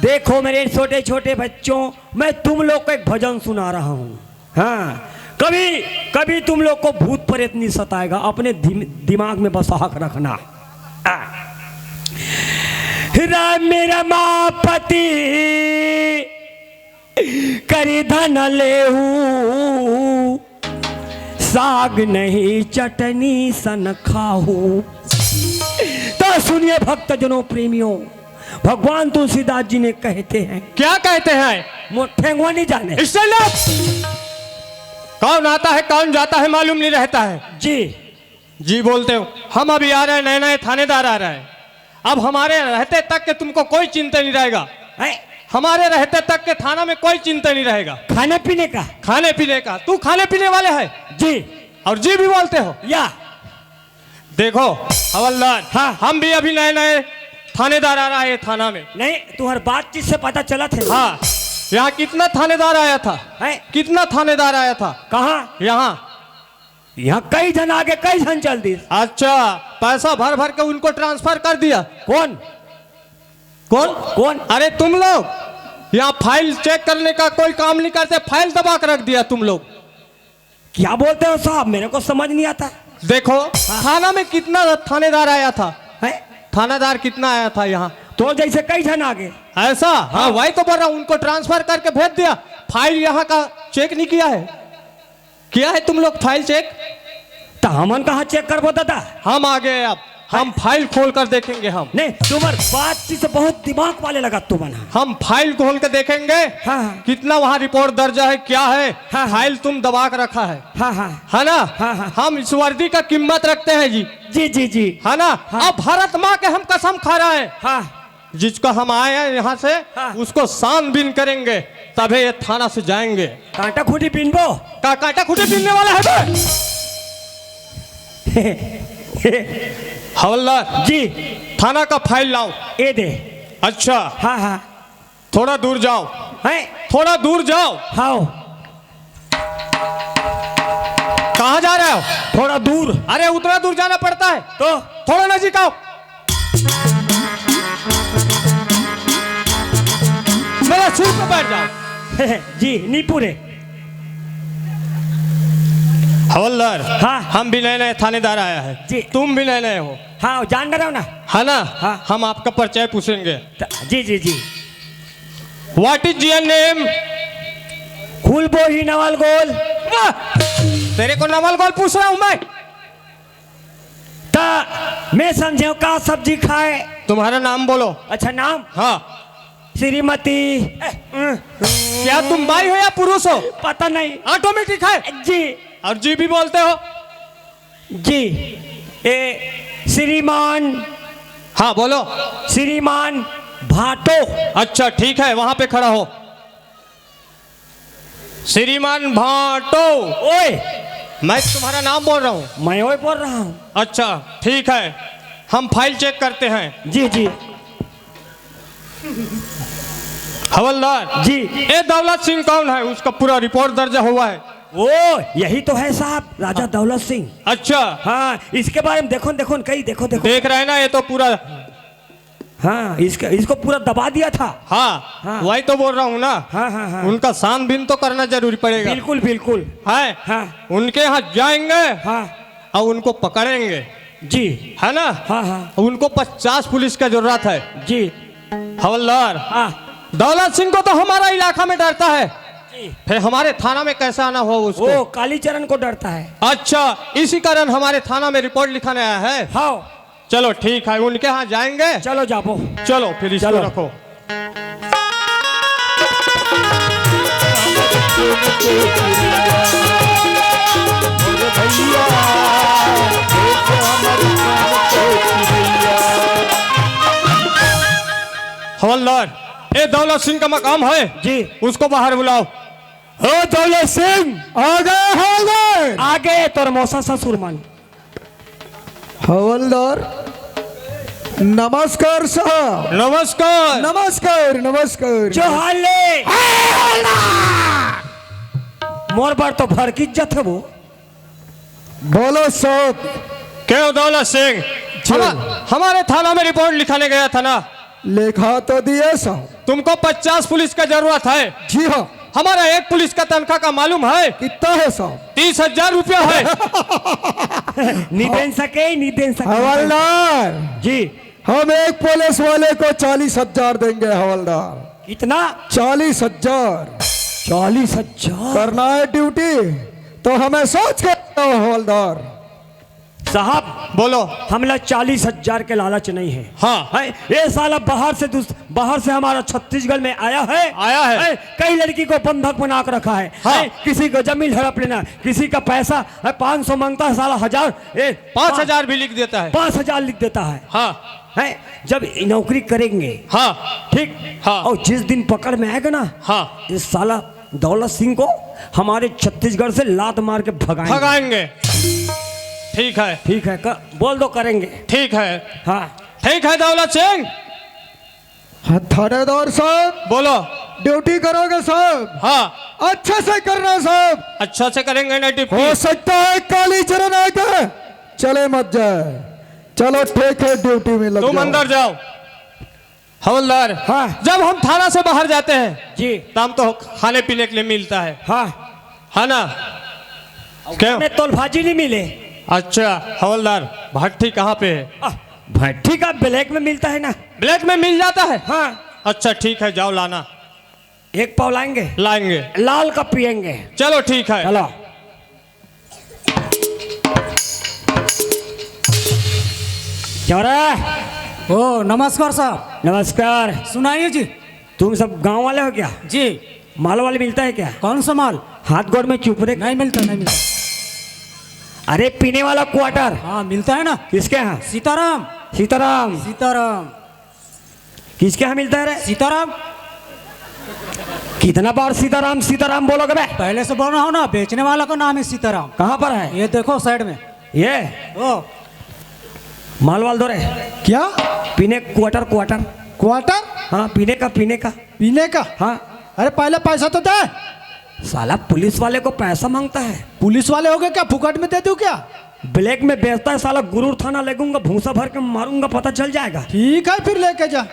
देखो मेरे छोटे छोटे बच्चों, मैं तुम लोग को एक भजन सुना रहा हूँ। हाँ, कभी कभी तुम लोग को भूत प्रेत नहीं सताएगा, अपने दिमाग में बस हक रखना। राम मेरा मापति करी धन लेहू, साग नहीं चटनी सन खाहू। तो सुनिए भक्तजनों प्रेमियों, भगवान तुलसीदास जी ने कहते हैं। क्या कहते हैं? ठेंगुआ नहीं जाने। कौन आता है कौन जाता है मालूम नहीं रहता है। जी बोलते हो। हम अभी आ रहे हैं, नए नए थानेदार आ रहे हैं। अब हमारे रहते तक के तुमको कोई चिंता नहीं रहेगा। हमारे रहते तक के थाना में कोई चिंता नहीं रहेगा। खाने पीने का तू खाने पीने वाले है जी, और जी भी बोलते हो या। देखो हवलदार, हाँ, हम भी अभी नए नए थानेदार आ रहा है थाना में। नहीं, तुम्हारी बातचीत से पता चला थे। हाँ, यहाँ कितना थानेदार आया था है? कितना थानेदार आया था? कहाँ? यहाँ कई जन आगे कई जन चल दी। अच्छा, पैसा भर भर के उनको ट्रांसफर कर दिया। कौन? अरे तुम लोग यहाँ फाइल चेक करने का कोई काम नहीं करते, फाइल दबा कर रख दिया तुम लोग। क्या बोलते हो साहब, मेरे को समझ नहीं आता। देखो थाना में कितना थानेदार आया था है? थानेदार कितना आया था यहाँ? तो जैसे कई जन आगे ऐसा। हाँ, वही तो बोल रहा हूँ, उनको ट्रांसफर करके भेज दिया। फाइल यहाँ का चेक नहीं किया है तुम लोग फाइल चेक? तो हमन कहाँ चेक कर बोता था? हम आ गए, अब हम फाइल खोल कर देखेंगे। हम नहीं, तुम्हारी बातचीत से बहुत दिमाग वाले लगा तुम। हम फाइल खोल कर देखेंगे। हाँ, कितना वहाँ रिपोर्ट दर्ज है, क्या है। हाँ, फाइल तुम दबा कर रखा है। हाँ, है ना। हाँ, हम इस वर्दी का कीमत रखते हैं जी। जी है ना। हाँ, अब भारत माँ के हम कसम खा रहे हैं। हाँ, जिसको हम आए हैं यहाँ से, हाँ, उसको उसको छानबीन करेंगे तभी ये थाना से जाएंगे। कांटा खूटी बीनबो कांटा खूटे बीनने वाला है हवलदार जी। थाना का फाइल लाओ। ये दे। अच्छा, हाँ, थोड़ा दूर जाओ। है? थोड़ा दूर जाओ। हाँ, कहाँ जा रहे हो? थोड़ा दूर। अरे उतना दूर जाना पड़ता है तो थोड़ा नजीक आओ। मेरा सूट पे बैठ जाओ। जी, नहीं पूरे। हवलदार, हाँ, हम भी नए नए थानेदार आया है जी। तुम भी नए नए हो। हाँ, जान रहे हो ना। है ना। हाँ, हम आपका परिचय पूछेंगे। जी। What is your name? फूलबो ही नवल गोल। तेरे को नवल गोल पूछ रहा हूं मैं। मैं समझे का सब्जी खाए। तुम्हारा नाम बोलो। अच्छा, नाम? हाँ। श्रीमती। क्या तुम बाई हो या पुरुष हो? पता नहीं। ऑटोमेटिक है जी। और जी भी बोलते हो जी। श्रीमान। हाँ बोलो। श्रीमान भाटो। अच्छा ठीक है, वहां पे खड़ा हो। श्रीमान भाटो। ओए, मैं तुम्हारा नाम बोल रहा हूँ। मैं ओए बोल रहा हूँ। अच्छा ठीक है, हम फाइल चेक करते हैं। जी। हवलदार जी। ये दौलत सिंह कौन है? उसका पूरा रिपोर्ट दर्ज हुआ है। ओ, यही तो है साहब, राजा दौलत सिंह। अच्छा। हाँ, इसके बारे में देखो कहीं देखो। देख रहे हैं ना, ये तो पूरा। हाँ, इसको पूरा दबा दिया था। हाँ, वही तो बोल रहा हूँ ना। हाँ। उनका छानबीन तो करना जरूरी पड़ेगा। बिल्कुल है। हाँ, उनके यहाँ जाएंगे। हाँ, और उनको पकड़ेंगे जी। है ना। हाँ। उनको 50 पुलिस का जरूरत है जी। हवलदार। हाँ, दौलत सिंह को तो हमारा इलाका में डरता है, फिर हमारे थाना में कैसे आना हो उसको? वो कालीचरण को डरता है। अच्छा, इसी कारण हमारे थाना में रिपोर्ट लिखाने आया है। हाँ, चलो ठीक है, उनके यहाँ जाएंगे। चलो जाओ। चलो फिर इसको चलो। रखो। हवलदार, ये दौलत सिंह का मकाम है जी। उसको बाहर बुलाओ। ओ दौलत सिंह, आगे तोर मौसा ससुर मन। हवलदार नमस्कार साहब। नमस्कार। जो हाले मोर पर तो भर की इज्जत है वो। बोलो साहब। क्यों दौलत सिंह, हमारे थाना में रिपोर्ट लिखाने गया था ना? लिखा तो दिए साहब। तुमको 50 पुलिस का जरूरत है। जी हाँ। हमारा एक पुलिस का तनख्वाह का मालूम है? कितना है साहब? 30,000 रुपया है। नहीं दे सके। हवलदार जी। हम एक पुलिस वाले को 40,000 देंगे हवलदार। कितना? 40,000। 40,000 करना है ड्यूटी तो हमें सोच के दो हवलदार। साहब बोलो। हमला 40,000 के लालच नहीं है। हाँ है ये साला बाहर से हमारा छत्तीसगढ़ में आया है। कई लड़की को बंधक बना कर रखा है। हाँ। किसी को जमीन हड़प लेना, किसी का पैसा 500 मांगता है साला 1000 5,000 भी लिख देता है। 5,000 लिख देता है। हाँ है जब नौकरी करेंगे। हाँ ठीक। हाँ। और जिस दिन पकड़ में आएगा ना, हाँ, इस साला दौलत सिंह को हमारे छत्तीसगढ़ से लात मार के भगाएंगे। ठीक है। ठीक है बोल दो करेंगे। ठीक है। हाँ ठीक है दौलत सिंह। थानेदार साहब बोलो। ड्यूटी करोगे साहब? हाँ अच्छे से करना साहब। अच्छा से करेंगे ना ड्यूटी। हो सकता है काली चरण आके चले मत जाए। चलो ठीक है ड्यूटी में लग तुम जाओ। अंदर जाओ। हवलदार। हाँ। जब हम थाना से बाहर जाते हैं जी तब तो खाने पीने के लिए मिलता है। हाँ है ना? क्यों? में तोल भाजी नहीं मिले। अच्छा हवलदार, भट्टी कहाँ पे है? भट्टी का ब्लैक में मिलता है ना। ब्लैक में मिल जाता है? हाँ। अच्छा ठीक है, जाओ लाना। एक पाव लाएंगे। लाएंगे। लाल का पियेंगे। चलो ठीक है। चलो। चौरा। ओ नमस्कार साहब। नमस्कार। सुनाइए जी। तुम सब गांव वाले हो क्या? जी। माल वाले मिलता है क्या? कौन सा माल? हाथ गोड़ में चुप रहे। नहीं मिलता, नहीं मिलता। अरे पीने वाला क्वार्टर। हाँ मिलता है ना। किसके यहाँ? सीताराम। सीताराम। सीताराम। किसके यहाँ मिलता है रे? सीताराम। कितना बार सीताराम सीताराम बोलोगे बे? पहले से बोल रहा हूँ ना, बेचने वाला का नाम है सीताराम। कहाँ पर है? ये देखो साइड में। ये ओ माल वाल दो रे। क्या? पीने क्वार्टर। क्वार्टर? हाँ पीने का। पीने का? हाँ। अरे पहले पैसा तो दे। साला पुलिस वाले को पैसा मांगता है। पुलिस वाले हो गए क्या? फुकट में दे दूं क्या? ब्लैक में बेचता है साला। गुरूर थाना लगूंगा, भूसा भर के मारूंगा, पता चल जाएगा। ठीक है फिर लेके जा।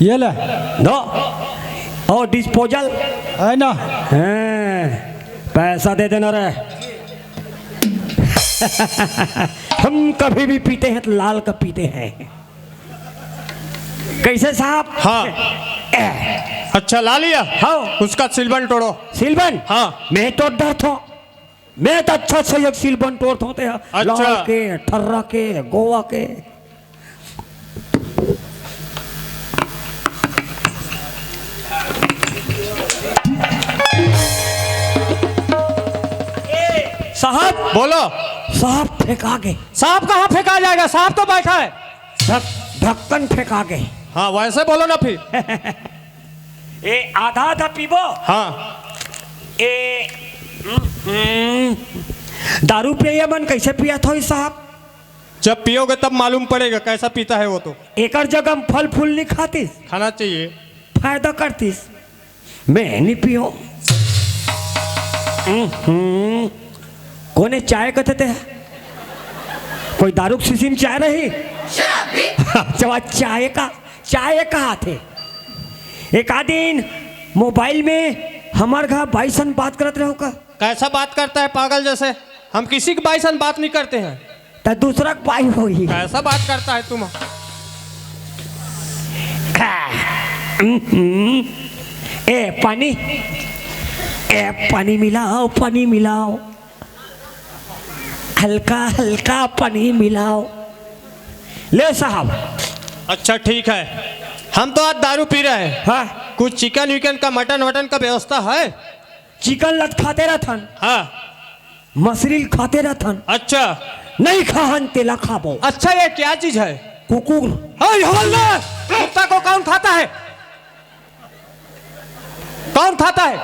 ये ले दो। और डिस्पोजल है ना? हाँ, पैसा दे देना रे। हम कभी भी पीते हैं तो लाल का पीते हैं। कैसे साहब? हाँ। अच्छा ला लिया? हाँ। उसका सिलबन तोड़ो। सिलबन? हाँ। मैं तो डरता हूँ। मैं तो अच्छा से एक सिलबन तोड़ता होते हैं। अच्छा। लाल के, ठर्रा के, गोवा के। साहब बोलो। साहब फेंका गए। सांप कहाँ फेंका जाएगा? सांप तो बैठा है। ढक्कन फेंका गए। हाँ वैसे बोलो ना फिर। ए आधा पीबो। हाँ। ए दारू पिया मन कैसे पिया था साहब? जब पियोगे तब मालूम पड़ेगा कैसा पीता है वो तो। एकर जगह फल फूल नहीं खातीस, खाना चाहिए। फायदा करतीस। मैं नहीं पियो। कोने चाय कहते थे? कोई दारू की शीशी में चाय रही? चाय कहा थे? एक आदिन मोबाइल में हमारे घर बाइसन बात करते रहो का। कैसा बात करता है पागल जैसे? हम किसी के बाइसन बात नहीं करते हैं। तो दूसरा बाई होगी। कैसा बात करता है तुम? ए पानी मिलाओ, पानी मिलाओ, हल्का हल्का पानी मिलाओ। ले साहब। अच्छा ठीक है, हम तो आज दारू पी रहे हैं। हाँ। कुछ चिकन विकन का, मटन वटन का व्यवस्था है? चिकन लत खाते रहथन। हाँ। मछली खाते रहथन। अच्छा। नहीं खाहन तेला खाबो। अच्छा ये क्या चीज है? कुकुर। हवलदार, कुत्ता को कौन खाता है? कौन खाता है?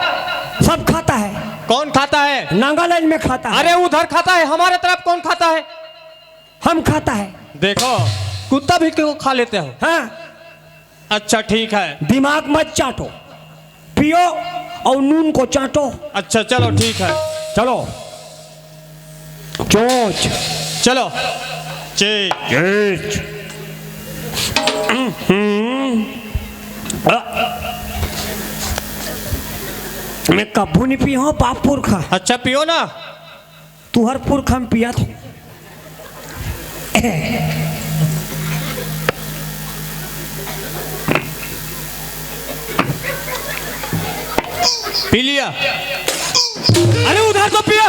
सब खाता है। कौन खाता है? नागालैंड में खाता है। अरे उधर खाता है, हमारे तरफ कौन खाता है? हम खाता है। देखो कुत्ता भी क्यों खा लेते हो? हाँ। अच्छा ठीक है। दिमाग मत चाटो, पियो और नून को चाटो। अच्छा चलो ठीक है। चलो चोंच चलो चे चोंच। मैं कभू नहीं पिया हूँ बाप पुरखा। अच्छा पियो ना। तू हर पुरखा में पिया था। पी लिया। अरे उधर तो पिया।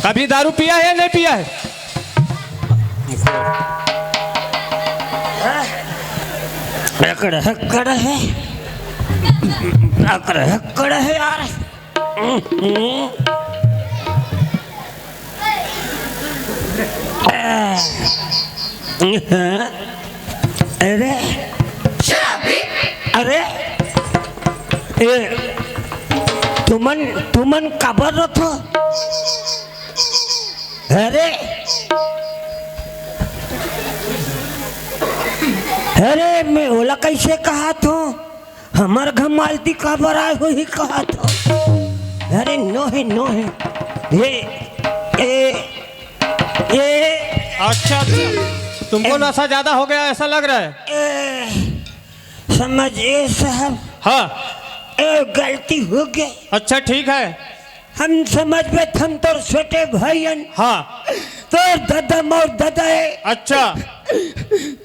कभी दारू पिया है या नहीं पिया है? कड़ है यार। अरे अरे तुमन काबर रथो? अरे मैं ओला कैसे कहा तो हमार घर मालती काबर आए हो ही कहा तो। अरे नो है ये अच्छा तुमको नशा ज्यादा हो गया ऐसा लग रहा है। समझिए साहब। हाँ गलती हो गई। अच्छा ठीक है। हम समझ में थम तो छोटे भाईयन। हाँ तो दादा मोर दादा है। अच्छा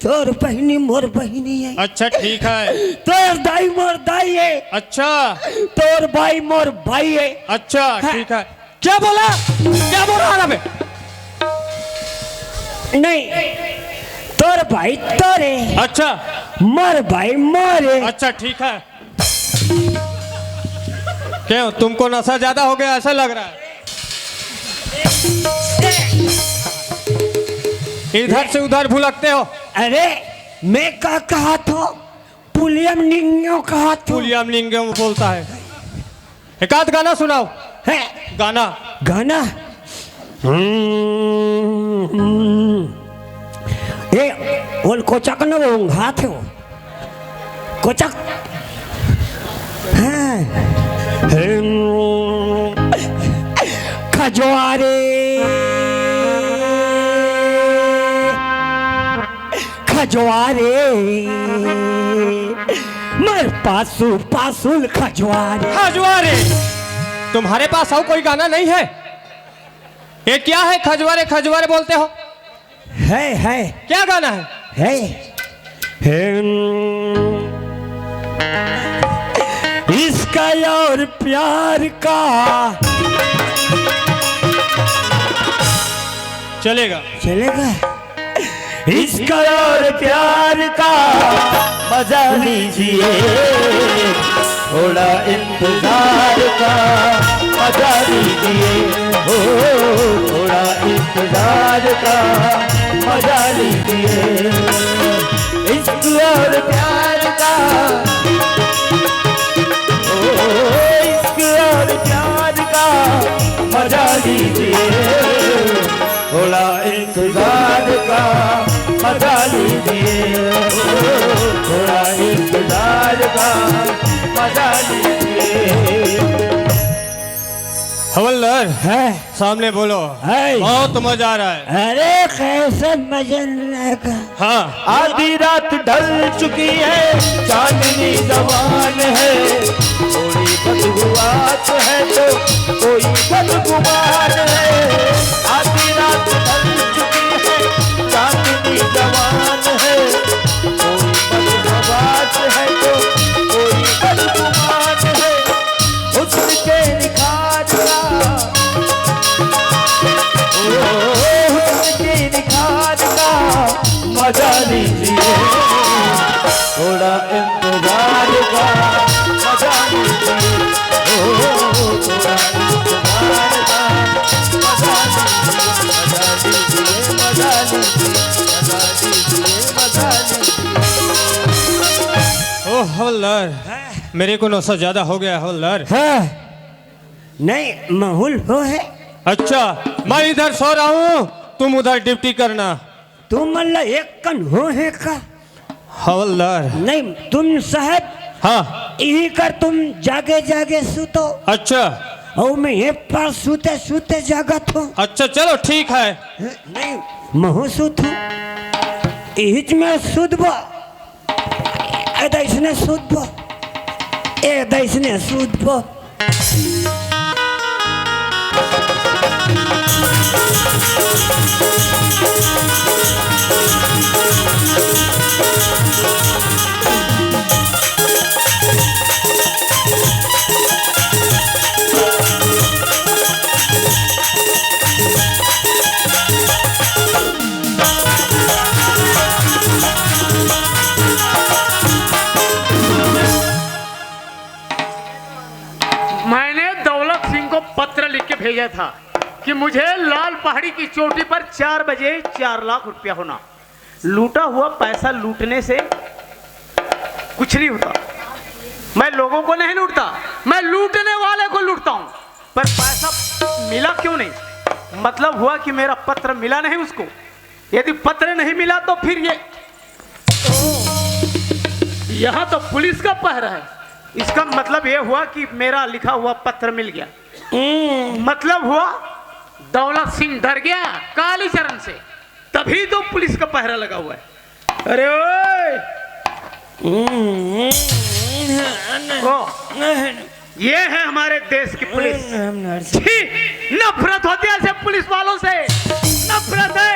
तोर बहनी मोर बहनी है। अच्छा ठीक है। तोर दाई मोर दाई है। अच्छा तोर भाई मोर भाई है। अच्छा ठीक है। क्या बोला? क्या बोल रहा है? नहीं तोर भाई तोरे। अच्छा मोर भाई मोरे। अच्छा ठीक है। क्यों तुमको नशा ज्यादा हो गया ऐसा लग रहा है? इधर से उधर भुलकते हो। अरे मैं क्या कहा था? पुलियम निंगो कहा था। पुलियम निंगम बोलता है। एक आध गाना सुनाओ। है गाना गाना। ये ओल कोचक न वो घात हो कोचक। हाँ खजवारे मर पासुल खजवारे। तुम्हारे पास और कोई गाना नहीं है? ये क्या है खजवारे खजवारे बोलते हो? है क्या गाना है? इसका और प्यार का चलेगा। इसका और प्यार का मजा लीजिए, थोड़ा इंतजार का मजा लीजिए, हो थोड़ा इंतजार का मजा लीजिए। इसका और प्यार का, इसका और प्यार का मजा लीजिए, थोड़ा इंतजार का मजा लीजिए, थोड़ा इंतजार का मजा लीजिए। हवलदार है सामने बोलो। है। बहुत मजा आ रहा है। अरे कैसे मजा लगा। हाँ आधी रात ढल चुकी है, चांदनी जवान है, थोड़ी बदबुआत है तो कोई बदगुमान है। आधी रात ढल चुकी है, चांदनी जवान है, कोई बदबुआत है तो कोई बदगुमान है। उसके निखार का, उसके निखार का मजा लीजिए, थोड़ा इंतजार का मजा लीजिए, थोड़ा इंतजार का मजा लीजिए, मजा लीजिए। ओ हवलदार मेरे को नशा ज्यादा हो गया हवलदार। है नहीं माहौल हो है। अच्छा मैं इधर सो रहा हूँ, तुम उधर ड्यूटी करना। तुम मतलब एक कन हो है का? हवलदार नहीं तुम साहब हाँ। यही कर तुम जागे जागे सुतो अच्छा और मैं ये पर सूते सूते जागत हूँ। अच्छा चलो ठीक है। नहीं महू सुत हूँ इच में सुधबो ऐसने सुधबो ऐसने सुधबो। मैंने दौलत सिंह को पत्र लिख के भेजा था कि मुझे लाल पहाड़ी की चोटी पर 4 बजे 4 लाख रुपया होना। लूटा हुआ पैसा लूटने से कुछ नहीं होता। मैं लोगों को नहीं लूटता, मैं लूटने वाले को लूटता हूं। पर पैसा मिला क्यों नहीं? मतलब हुआ कि मेरा पत्र मिला नहीं उसको। यदि पत्र नहीं मिला तो फिर यहां तो पुलिस का पहरा है। इसका मतलब यह हुआ कि मेरा लिखा हुआ पत्र मिल गया। मतलब हुआ दौलत सिंह डर गया कालीचरण से, तभी तो पुलिस का पहरा लगा हुआ है। अरे ओए ये है हमारे देश की पुलिस। छी, नफरत होती है ऐसे पुलिस वालों से, नफरत है।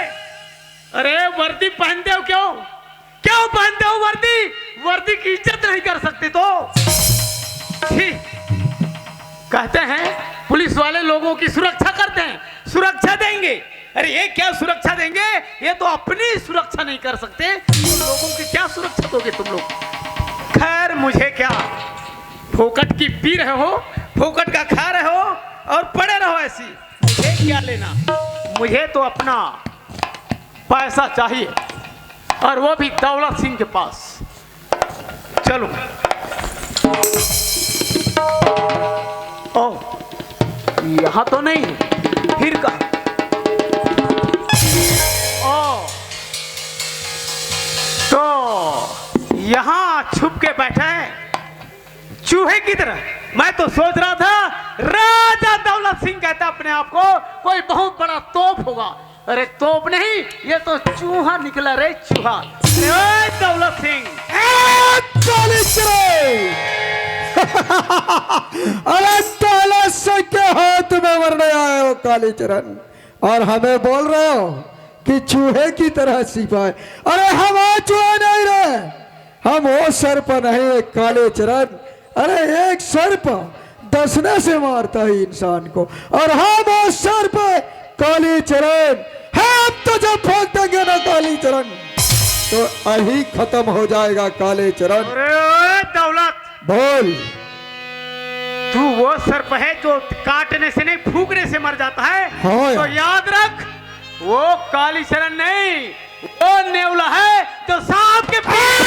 अरे वर्दी पहनते हो क्यों? क्यों पहनते हो वर्दी? वर्दी की इज्जत नहीं कर सकते तो कहते हैं पुलिस वाले लोगों की सुरक्षा करते हैं, सुरक्षा देंगे। अरे ये क्या सुरक्षा देंगे? ये तो अपनी सुरक्षा नहीं कर सकते, तो लोगों की क्या सुरक्षा दोगे तुम लोग? खैर मुझे क्या, फोकट की पी रहे हो, फोकट का खा रहे हो और पड़े रहो ऐसी, मुझे क्या लेना? मुझे तो अपना पैसा चाहिए और वो भी दौलत सिंह के पास। चलो ओ यहां तो नहीं, फिर कहा ओ तो यहां छुप के बैठा है चूहे की तरह। मैं तो सोच रहा था राजा दौलत सिंह कहता अपने आप को कोई बहुत बड़ा तोप होगा। अरे तोप नहीं, ये तो चूहा निकला रे, चूहा। अरे दौलत सिंह अरे दौलत सिंह के हाथ में मरने आए हो कालीचरण, और हमें बोल रहे हो कि चूहे की तरह सिपाही? अरे हम चूहे नहीं रहे, हम वो सर्प नहीं कालीचरण। अरे एक सर्प दसने से मारता है इंसान को, और हम वो सर्प कालीचरण। हम तो जब फेंक देंगे ना कालीचरण तो अही खत्म हो जाएगा कालीचरण। अरे दौलत बोल। तू वो सर्प है जो काटने से नहीं फूकने से मर जाता है। हाँ तो याद रख, वो कालीचरण नहीं, वो नेवला है जो सांप के ठंड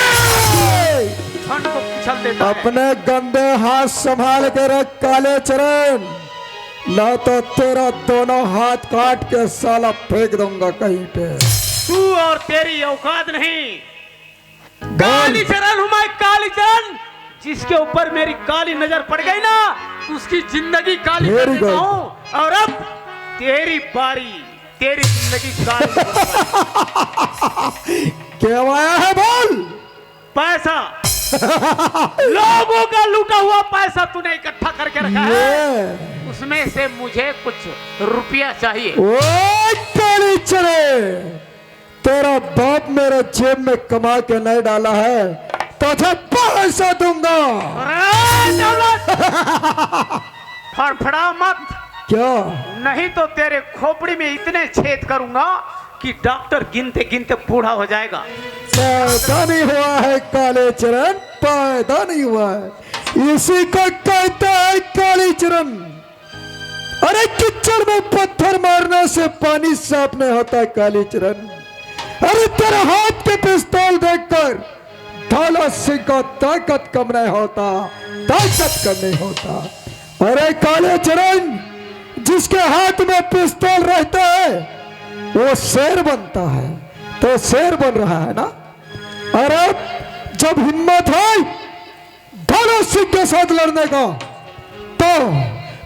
को कुचल देता है। अपने गंदे हाथ संभाल के रख कालीचरण, ना तो तेरा दोनों हाथ काट के साला फेंक दूंगा कहीं पे। तू और तेरी औकात नहीं। कालीचरण हूं मैं, कालीचरण। जिसके ऊपर मेरी काली नजर पड़ गई ना, उसकी जिंदगी काली कर देता हूं। और अब तेरी बारी, तेरी जिंदगी काली। क्या आया है? बोल। पैसा लोगों का लूटा हुआ पैसा तूने इकट्ठा करके रखा है, उसमें से मुझे कुछ रुपया चाहिए। ओ कालीचरण, तेरा बाप मेरे जेब में कमा के नहीं डाला है, तुझे पैसा दूंगा। फड़फड़ा मत। क्या? नहीं तो तेरे खोपड़ी में इतने छेद करूंगा कि डॉक्टर गिनते गिनते बूढ़ा हो जाएगा। पैदा नहीं हुआ है कालीचरण, पैदा नहीं हुआ है, इसी को कहते हैं कालीचरण। अरे कीचड़ में पत्थर मारने से पानी साफ नहीं होता कालीचरण। अरे तेरे हाथ के पिस्तौल देखकर दौलत सिंह का ताकत कम नहीं होता, ताकत कम नहीं होता। अरे कालीचरण, जिसके हाथ में पिस्तौल रहता है वो शेर बनता है, तो शेर बन रहा है ना। अरे जब हिम्मत है मानव सिंह के साथ लड़ने का तो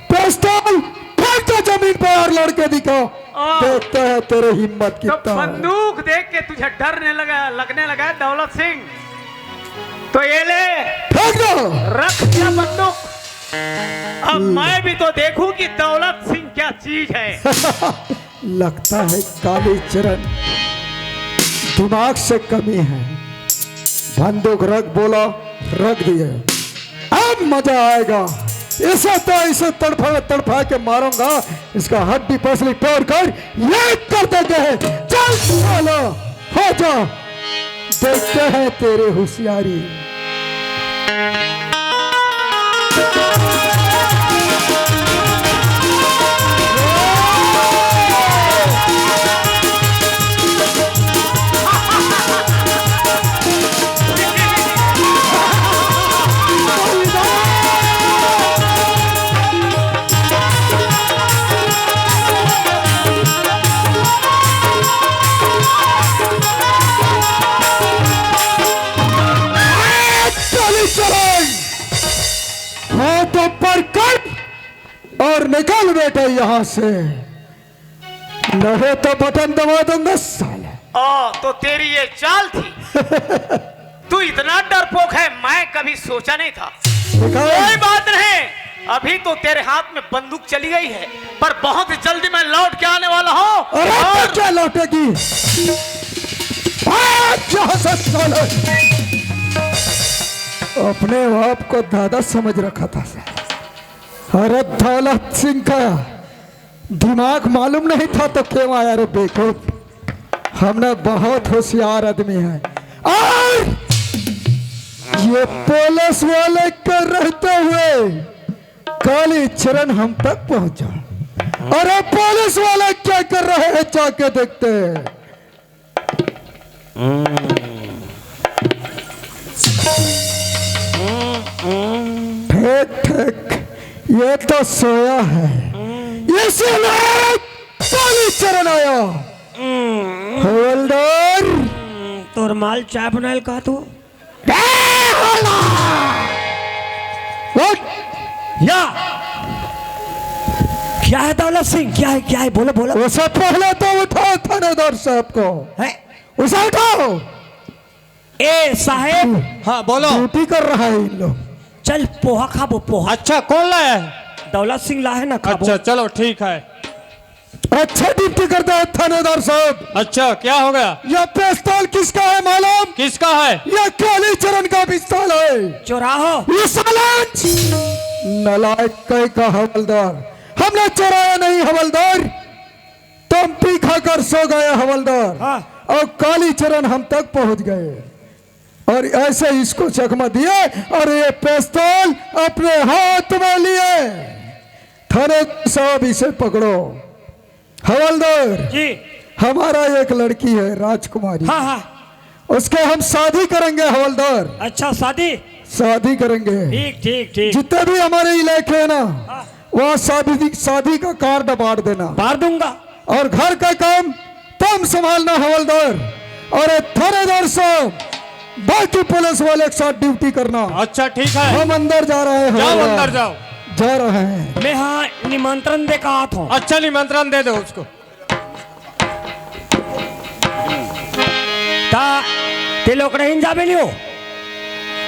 पिस्तौल फेंक दो जमीन पर और लड़के दिखाओ। देखते हैं तेरे हिम्मत तो कितना है। बंदूक देख के तुझे डर लगने लगा है दौलत सिंह, तो ये ले फेंक दो। रख दिया बंदूक। अब मैं भी तो देखूं कि दौलत सिंह क्या चीज है। लगता है कालीचरण दिमाग से कमी है। बंदूक रख बोला, रख दिए। अब मजा आएगा। इसे तड़फा तड़फा के मारूंगा, इसका हड्डी पसली तोड़ कर ये कर देंगे। चल चलो हो जा, देखते हैं तेरी होशियारी। हाथ ऊपर कर और निकल बेटा यहाँ से, नहीं तो बटन दबा दूंगा साले। तो तेरी ये चाल थी। तू इतना डरपोक है, मैं कभी सोचा नहीं था। कोई बात नहीं, अभी तो तेरे हाथ में बंदूक चली गई है, पर बहुत जल्दी मैं लौट के आने वाला हूँ। अरे क्या लौटेगी? अपने आप को दादा समझ रखा था। अरे दौलत सिंह का दिमाग मालूम नहीं था तो क्यों आया रे बेवकूफ। हमने बहुत होशियार आदमी है और ये पुलिस वाले कर रहते हुए कालीचरण हम तक पहुंचा। अरे पुलिस वाले क्या कर रहे हैं जाके देखते हैं। ठीक ठीक, ये तो सोया है, इसलिए कालीचरण आया। हवलदार तोर माल चाय बनाए का तू या क्या है दौलत सिंह? क्या है बोलो बोलो। उसे पहले तो उठाओ थानेदार साहब को, है उसे उठाओ। ए साहेब, हाँ बोलो। ड्यूटी कर रहा है इन लोग। चल पोहा खाबो पोहा। अच्छा कौन लाया है? दौलत सिंह ला है ना खाबो। अच्छा चलो ठीक है। अच्छा ड्यूटी करता है थानेदार साहब। अच्छा क्या हो गया? यह पिस्तौल किसका है मालूम? किसका है? यह कालीचरण का पिस्तौल है। चुराहो। ये सालांच नालायक कहीं का हवलदार, हमने चुराया नहीं हवलदार, तुम पी खाकर सो गए हवलदार। हाँ। और कालीचरण हम तक पहुंच गए और ऐसे इसको चकमा दिए और ये पिस्तौल अपने हाथ में लिए। थाने साहब इसे पकड़ो। हवलदार जी। हमारा एक लड़की है राजकुमारी, हाँ हाँ। उसके हम शादी करेंगे हवलदार। अच्छा शादी करेंगे। ठीक ठीक ठीक। जितने भी हमारे इलाके है ना, वहाँ शादी का कार्ड बांट देना। बांट दूंगा। और घर का काम तुम संभालना हवलदार। और थानेदार साहब बाकी पुलिस वाले के साथ ड्यूटी करना। अच्छा ठीक है। हम अंदर जा रहे हैं। जाओ अंदर जाओ। जा रहे हैं। मैं हाँ निमंत्रण दे का आत हूँ। अच्छा निमंत्रण दे दो उसको। ते लोग नहीं जाबे नहीं हो,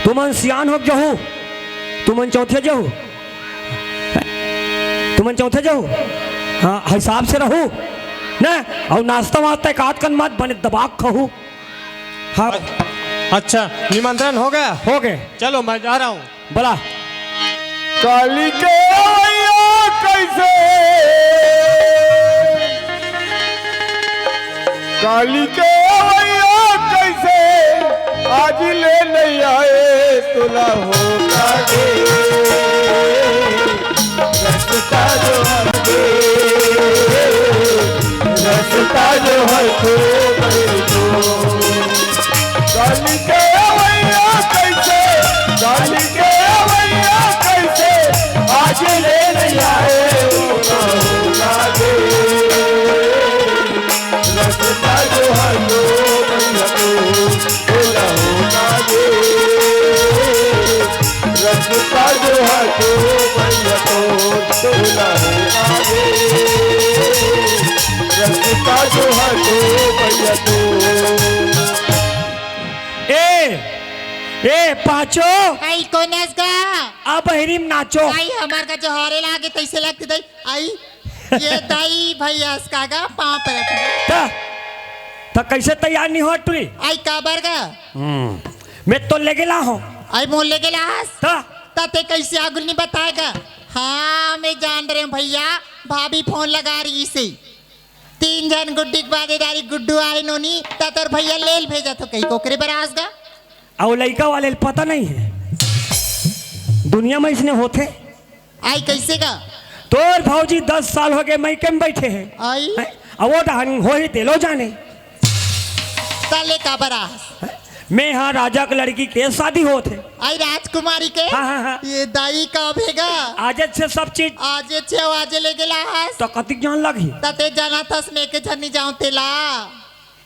तुमन सियान हो जहू, तुमन चौथे जहू, हाँ हिसाब से रहू ना। और नाश्ता वास्ता एक आध कन मत बने दबाक खाऊ। हाँ अच्छा निमंत्रण हो गया? हो गए। चलो मैं जा रहा हूँ। बोला काली के कैसे, काली के कैसे आज ले नहीं आए तुला होगा गे रस्ता जो है, रस्ता जो है तो काली के कैसे, काली के कैसे आज ले नहीं आए होगा गे रस्ता जो है तो होगा गे रस्ता ए पाचो आई कोनस गा अब हरीम नाचो आई हमार का जोहरे लागे तैसे लगते दई आई ये दई भैया का पाँव पर तो कैसे तैयार नहीं हो तुरी आई काबर गा मैं तो ले गेला हूँ आई मोल ले गिलास तो तते कैसे आगुल नहीं बताएगा हाँ मैं जान रहे हूँ भैया भाभी फोन लगा रही इसे 3 जन गुड्डी के बादेदारी गुड्डू आए नोनी तर भैया लेल भेजा तो कहीं कोकरे बरास गा और लड़का वाले पता नहीं है दुनिया में इसने होते आई कैसे गा तोर भाजी 10 साल हो गए मैं कम बैठे हैं आई अब वो डहानी हो ही तेलो जाने तले का बरास मैं यहाँ राजा की लड़की के शादी होते आई राजकुमारी के हाँ। ये दाई का भेगा आज से सब चीज आज छे आज ले गिलास तो कतिक जान लगी तते जाना थस में के झन्नी जाऊं तेला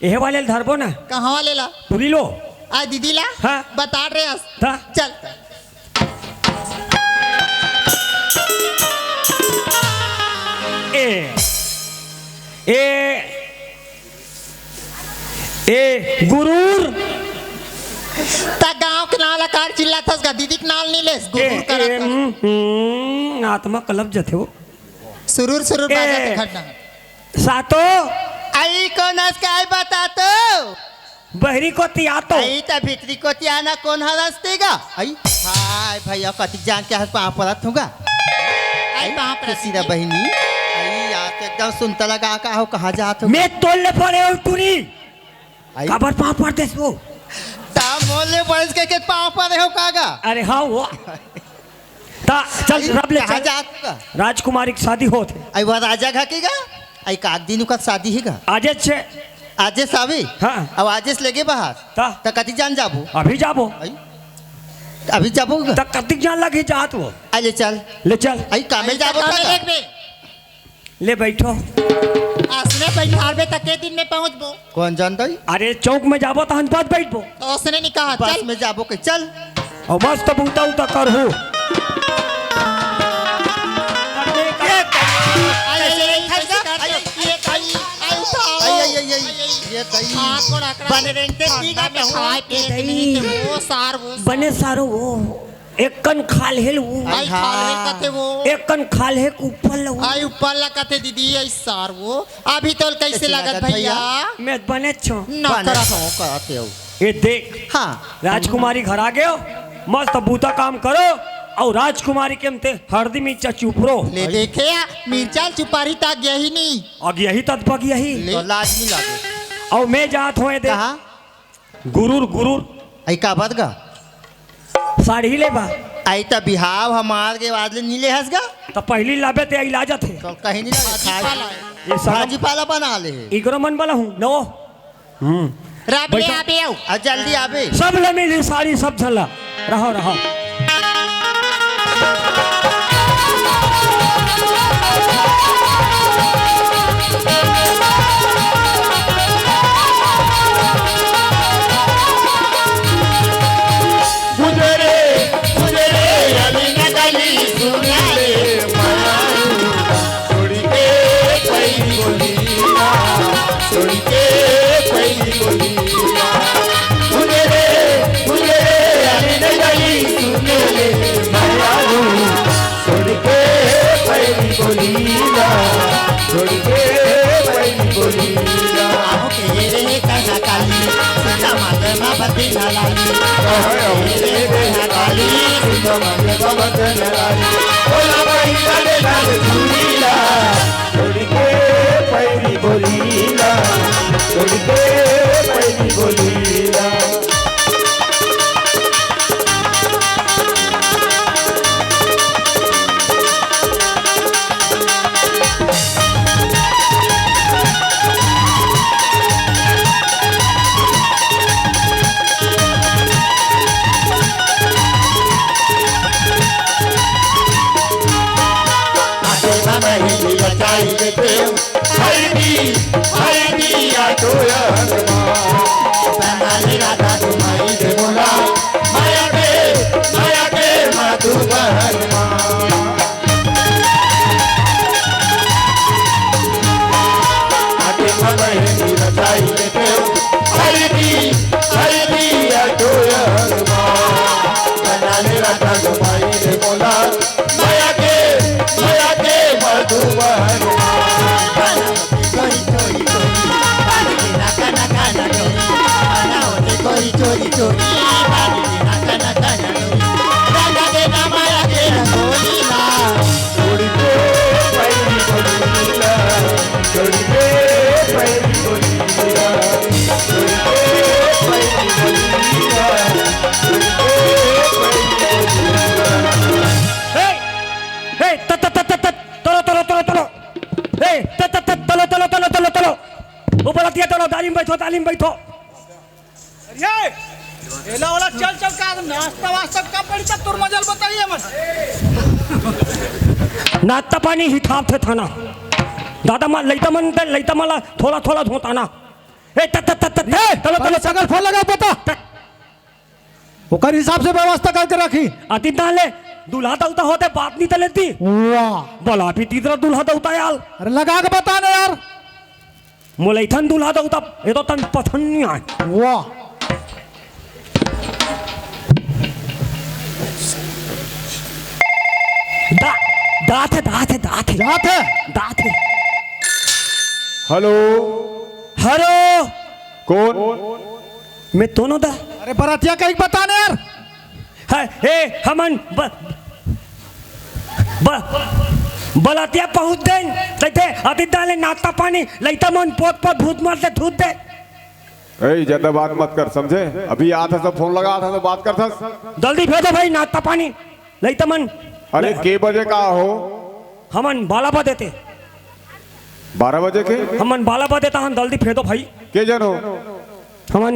यह वाले धरबो ना कहाँ ले ला पूरी लो आ दीदी ला हाँ। बता रहे हस हाँ। चल ए गुरूर ता गांव के नाल कार चिल्ला थस गा दीदी के नाल नहीं लेस गुरूर करत आत्मा कलब जथे वो सुरूर सुरूर ए। बाजा खड़ना सातो आई कोनस काय बता तो बहरी को तियातो आई ता भीतरी को तियाना कौन हरस्तेगा आई हाय भैया कति जान के हाथ पाँव पड़त होगा आई वहां पर सीधा बहनी आई यार तो एकदम सुनता लगा का हो कहाँ जात हो मैं तोलने पड़े हो तुरी आई कबर पाँव पड़ते वो ता मोले बरस के पाँव पड़े हो कागा अरे हाँ वो ता चल रब ले कहाँ चल जात होगा राजकुमारी की शादी होते आई वह राजा घाकेगा आई काक दिन का शादी हैगा आजे छे आजे सावे हाँ। अब आजे से लगे बाहर ता ता कति जान जाबो अभी जाबो आई अभी जाबो ता कतिक जान लगी जात वो आई ले चल ले चल आई कामे जाबो कामे कागा लेक बे ले बैठो आसने बैठार बे तके दिन में पहुंचबो कौन जानता है अरे चौक में जाबो तो हंस बात बैठबो तो उसने नहीं कहा बस चल में जाबो के चल और मस्त बूता उता कर हो बने सारो वो एक कन खाल हेल वो एक कन खाल है ऊपर वो आई ऊपर लगते दीदी आई सार वो अभी तो कैसे कैसे लगत लगत भैया मैं बने छो ना करत हो करते हो ये देख हाँ राजकुमारी घर आ गए हो मस्त बूता काम करो और राजकुमारी के मते हरदी मिर्चा चुपरो ले देखे मिर्चा चुपारी तक यही नहीं अब यही तत्पक यही तो लाज नहीं लागे और मैं जात हुए दे कहा गुरूर गुरूर आई का बात गा साड़ी ले बा आई तो बिहाव हमार के बाद नीले हंसगा तो पहली लाबे ते इलाजत है तो कहीं नहीं लगे पाला ये सारा भाजी पाला बना ले इगरो मन वाला हूँ नो रब ले बैठो। आबे आओ आ जल्दी आबे सब ले मिली साड़ी सब झला रहो रहो Hare Krishna, Hare Krishna, Hare Krishna, वो बलतिया चलो तालीम बैठो चल चल का नाश्ता वास्ता का पड़ी तक तुर मजल बताइए मन नाश्ता पाणी ही थाप थे थाना दादा मा लईता मला थोड़ा धोताना ए चलो सगल फोन लगा पता ओकर हिसाब से व्यवस्था करके रखी अति नाले दूल्हा दौता होते बात नहीं तलेती वाह बोला फिर तीसरा दूल्हा दौता यार अरे लगा के बता ना यार मुलैथन दूल्हा दौता ये तो तन पसंद नहीं आए वाह दात है जात है हेलो हरो कौन? मैं दोनों दा अरे बरातिया कहीं बता ना यार है ए हमन बलतिया पहुंच गए लइते अति डाले नाश्ता पानी लइता मन पोत भूत मार से धूत दे ए ज्यादा बात मत कर समझे अभी आता सब फोन लगा था तो बात कर था जल्दी भेजो भाई नाश्ता पानी लइता मन अरे के बजे का हो हमन बाला बा देते 12 बजे के हमन बाला बा देता हम जल्दी भेजो भाई के जन हो हमन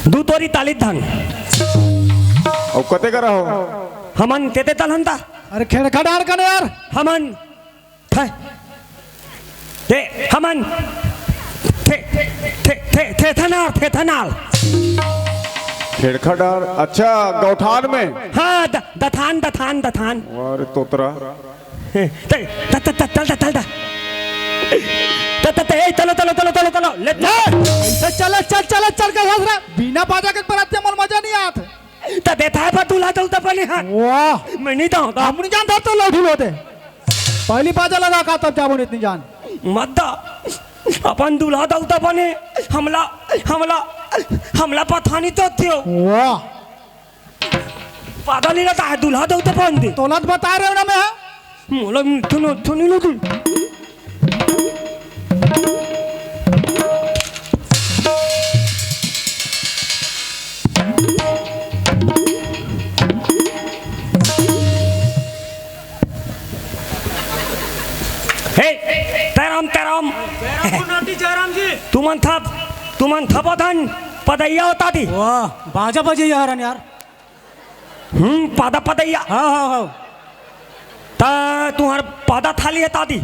दू तोरी तालीत धान और कते करा हो हमन तेते तलहन ता अरे खेड़खड़ार का ना यार हमन थे ते हमन थे थनाल खेड़खड़ार अच्छा गौठान में हाँ दथान अरे तोतरा चलो ले चल के हंसरा बिना बाजा के बरातिया मन मजा नहीं आत तो देता है पर दूल्हा दौता पने हां वाह मैं नहीं दाऊं हम नहीं जानता तो लौटी लोटे पहली बाजा लगा का तब जाबो इतनी जान मत दा अपन दूल्हा दौता पने हमला पथानी तो थियो वाह पागल ही रहता है दूल्हा दौता पन दे तोलत बता रहे हो ना मैं मोला सुनी लो तू तेराम तुमन था बधन पदैया होता थी वाह बाजा बजे यार यार पदैया हाँ ता तुम्हार पादा थाली है तादी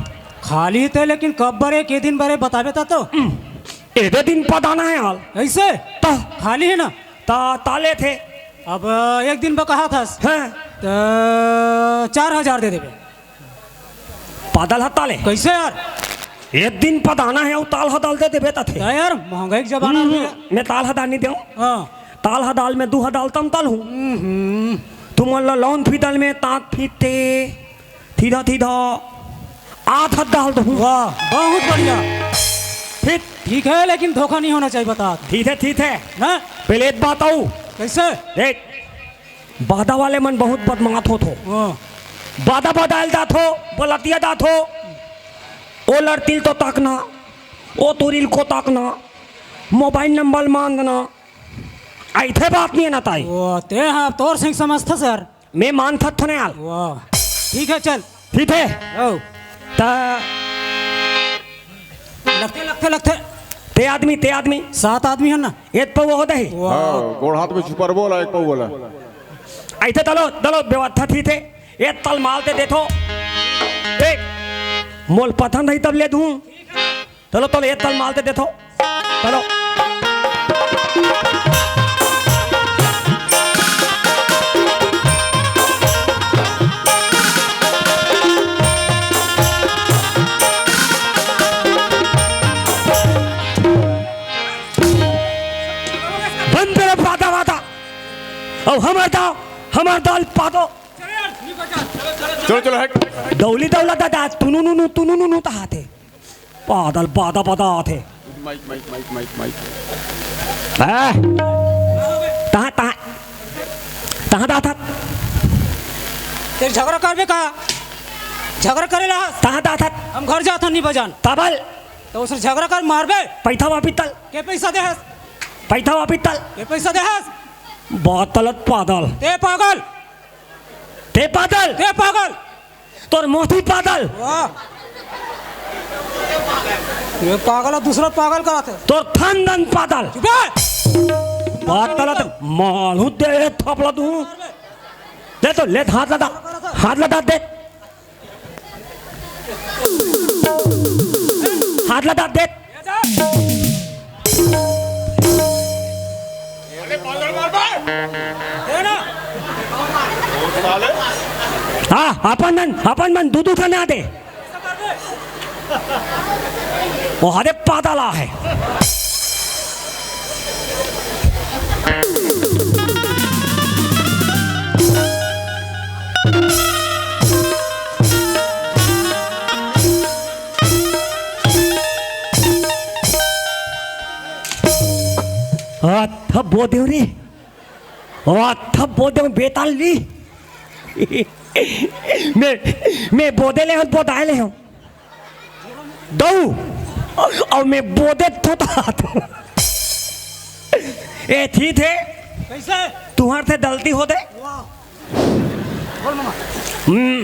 खाली थे लेकिन कब बरे के दिन बरे बतावे ता तो एदे दिन पदाना है हाल ऐसे ता खाली है ना ताले थे अब एक दिन कहा था हैं तो 4000 दे देवे पादल हताले कैसे यार एक दिन पदाना है और ताल हदाल दे देवे ता थे क्या यार महंगाई के जमाना में मैं ताल हदाल नहीं दूं हाँ ताल हदाल में 2 हदाल तम तल हूँ तुम लौन फिदल में ताक फीते सीधा 8 हदाल दूं वाह बहुत बढ़िया ठीक ठीक है लेकिन धोखा नहीं होना चाहिए बता ठीक है ना पहले एक बात आऊ कैसे देख बादा वाले मन बहुत बदमाश हो हाँ बादा बदाल जात हो बलतिया जात हो ओ लड़तिल तो ताकना ओ तुरिल को ताकना मोबाइल नंबर मांगना ऐसे बात नहीं है ना ताई वो ते हाँ तोर सिंह समझता सर मैं मान थत ने आल वाह ठीक है चल ठीक है ओ ता लगते ते आदमी 7 आदमी है ना एक पे वो होता है हाँ गोड़ हाथ में छुपर बोला एक पाव बोला ऐसे चलो व्यवस्था थी थे एक तल मालते देखो एक मोल पसंद है तब ले दूं चलो एक तल मालते देखो चलो बंद करो वादा और हमार दाल पादो चलो हट दौली दौला दादा तुनु ताते पादल बादा आते माइक तहाँ दाता तेरे झगड़ा करबे का झगड़ा करेला तहाँ दाता हम घर जाता नहीं बजान तबल तो उसे झगड़ा कर मारबे पैथा वापिस तल के पैसा दे हस पैथा वापिस तल के पैसा दे हस बहुत तलत पादल ते पागल तोर मोती पादल वाह ये पागल दूसरा पागल कराते तोर खानदान पागल पागल मालूम दे थपला तू दे तो ले हाथ लगा दे हाथ लगा दे हाँ अपन मन दूध उठाने आते वो हरे पाताला है थब बोदेव रे थब बोदेव बेताल ली मैं बोदे ले हूँ बोदाए ले हूँ दो और मैं बोदे थोता ए थी थे कैसे तुम्हारे थे गलती होते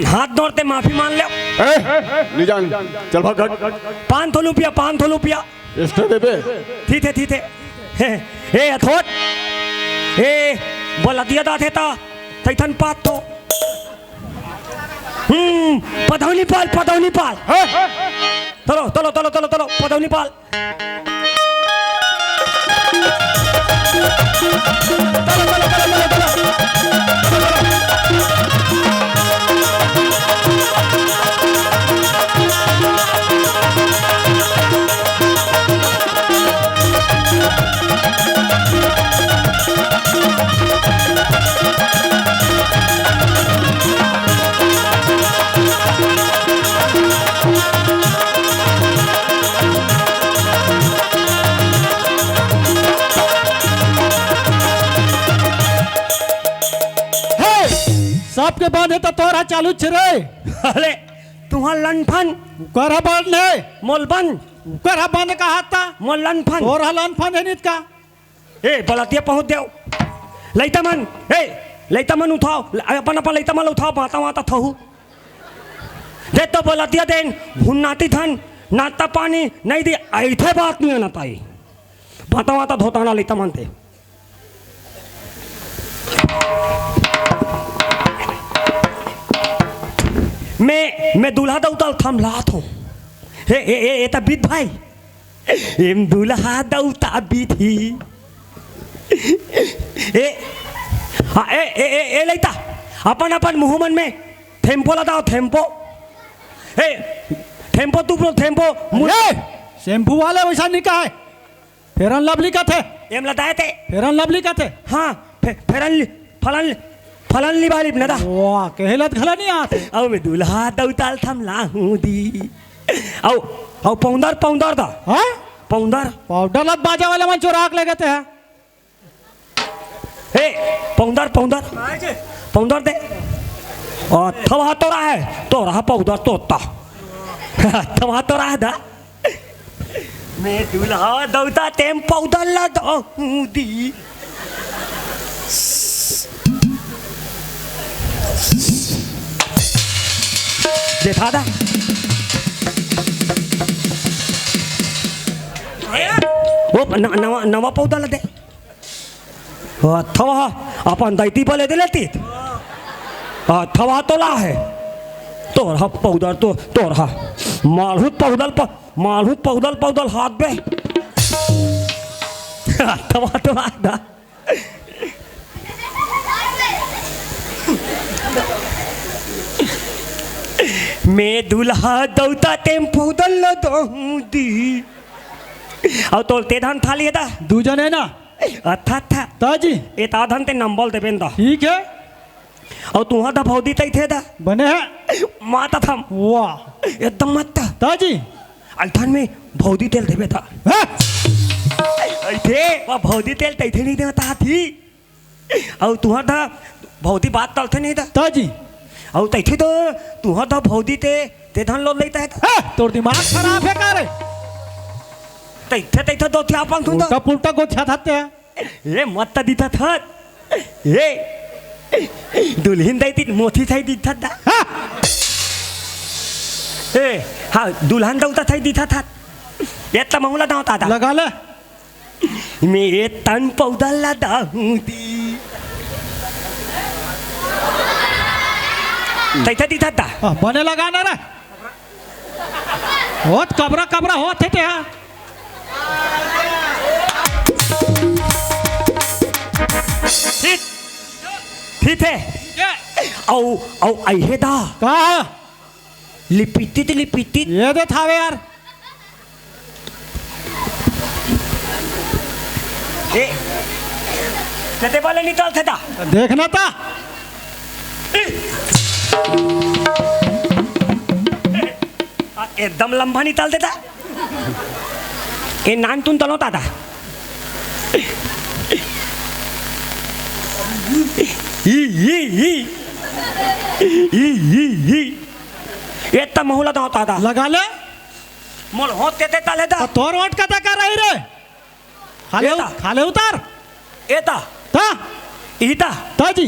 हाथ दौड़ते माफी मान ले निजान चल भाग 500 रुपया एक्स्ट्रा दे बे थी थे ए अथोट ए बोला दिया दा थे ता तैथन पात तो पदौनी पाल चलो पदौनी पाल सबके बांधे तो तोरा चालू छे अरे तुम्हारा लनफन करा बांधने मोलबन करा बांधे का हाथ था मोल लनफन तोरा लनफन है नित का ए बलतिया पहुंच देव लैता मन उठाओ अपन लैता मन उठाओ माता थहू दे तो बलतिया देन भुन्नाती थन नाता पानी नहीं दी ऐथे बात नहीं ना ताई माता धोताना लैता मनते मैं दूल्हा दौताल थम लात हूँ ए बीत भाई एम दूल्हा दौता बीथी ए लैता अपन मुहमन में थेम्पो लगाओ थेम्पो तू थेम्पो शैम्पू वाले वैसा निका है फेरन लवली का थे एम लगाए थे फेरन लवली का थे हाँ फेरन फलन लिबाली नदा वाह कहलत घला नहीं आते औ मैं दूल्हा दौताल थम लाहूं दी औ पौंदर दा हाँ पौंदर पाउडर लत बाजा वाले मन चोराक ले गए हैं ए पौंदर दे और थवा तो रहा है तो रहा पौदर तोता थवा तो रहा दा मैं दूल्हा दौता तेम पौदर ला दूं दी देखा था वो नवा पौधा लदे थवा अपन दैती बोले दे लेती थवा तोला है तोरा पौधर तोरा मालहूत पौधल हाथ बे थवा तोला दा मैं दूल्हा दौता तेम पौधल लदूं दी और तो ते धान थाली था दू जने ना था ताजी ए ता धान ते नंबल दे बेंदा ठीक है और तुहा दा भौदी तई थे दा बने हैं माता थम वाह एकदम मत ताजी अल्थान में भौदी तेल देबे था ऐथे वा भौदी तेल तई थे नहीं देता थी और तुहा दा भौदी बात तलथे नहीं दा ताजी और तैथे तो तुहा दा भौदी ते धान लो लेता है तोर दिमाग खराब है का रे तैथे दो थी आपन सुन उल्टा पुल्टा गोछा थाते हैं ए मत दिता था ए दुल्हन दैती मोथी थाई दिता था ए हाँ दुल्हन दौता थाई दिता था येता महूला दाव दादा लगा ले मी ये तन पौधाला दाहू दी तैथा तिथं दा बने लगाना रे होत कबरा कबरा होत है त्या तिथे औ औ आहे दा का लिपितीत लिपितीत ये दे थावे यार ए ते वाले निकाल थे दा देखना था एकदम लंबा निकाल देता ए नानतून तलवता था येता महूला दावता था लगा ले मोल होते ते ताले दा तोर वाट कथा कर रही रे येता खाले उतार येता ता इता ताजी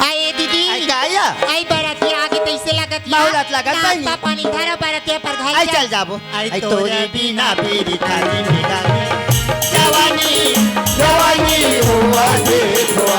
आए दीदी आई गाया आई बराती आगे तैसे लगत बहुलत लगत नाश्ता नहीं। पानी धरा बरातिया पर आई घाई चल जाबो आई तोरे बिना मेरी थाली में गाली जवानी जवानी हुआ देखो